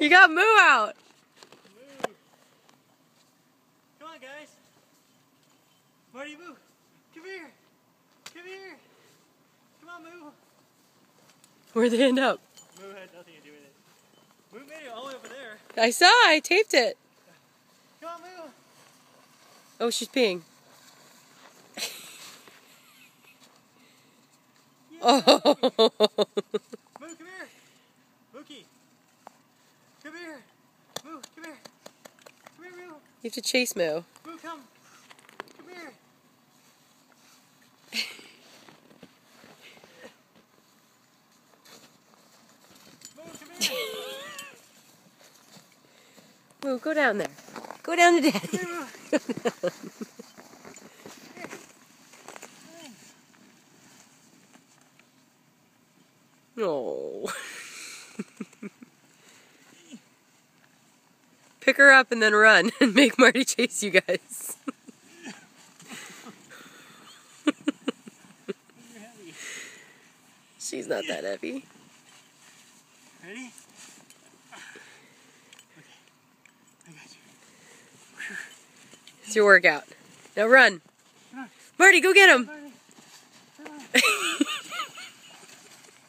You got Moo out. Moo. Come on, guys. Marty, Moo. Come here. Come here. Come on, Moo. Where'd they end up? Moo had nothing to do with it. Moo made it all the way over there. I saw. I taped it. Come on, Moo. Oh, she's peeing. Yeah. Oh. Moo, come here. Mookie. Come here. Moo, come here. Come here, Moo. You have to chase Moo. Moo, come. Come here. Moo, come here. Moo, go down there. Go down to Daddy. Come here, Moo. Oh. Pick her up and then run and make Marty chase you guys. She's not that heavy. Ready? Okay. I got you. It's your workout. Now run. Come on. Marty, go get him. Marty. Come on.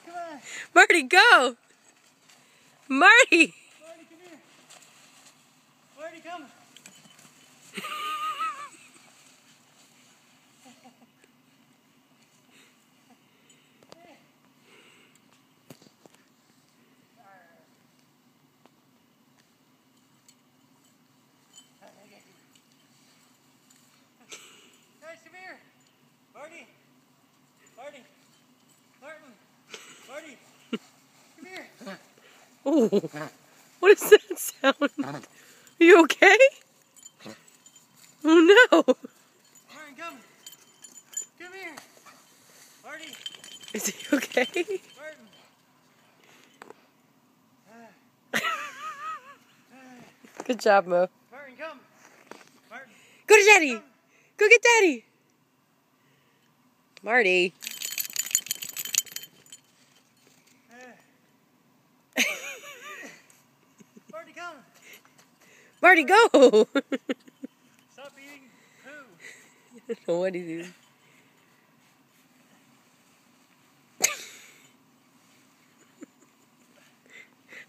Come on. Marty, go. Marty. Marty, come here. Marty, come. Guys, come here. Marty. Marty. Martin. Marty. Come here. Oh, what does that sound? Are you okay? Oh no. Martin, come. Come here. Marty. Is he okay? Martin. Good job, Mo. Martin, come. Martin. Go to Daddy. Come. Go get Daddy. Marty. Marty, come. Marty, go. Stop eating poo. I don't know what he's doing.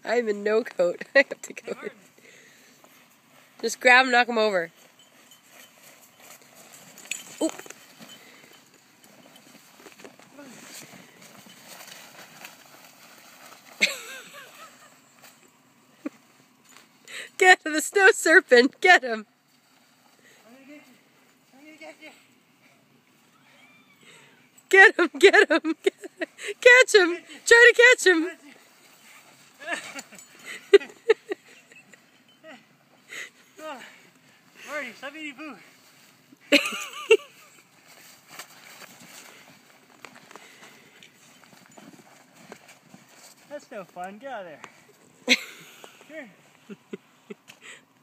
I'm in no coat. I have to Hey, go. Martin. Just grab him, knock him over. Oop. Get the snow serpent. Get him. I'm gonna get you. I'm gonna get you. Get him. Get him. Catch him. Try to catch him. Oh, Marty, stop eating poo. That's no fun. Get out of there. Here.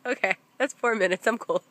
Okay, that's 4 minutes. I'm cool.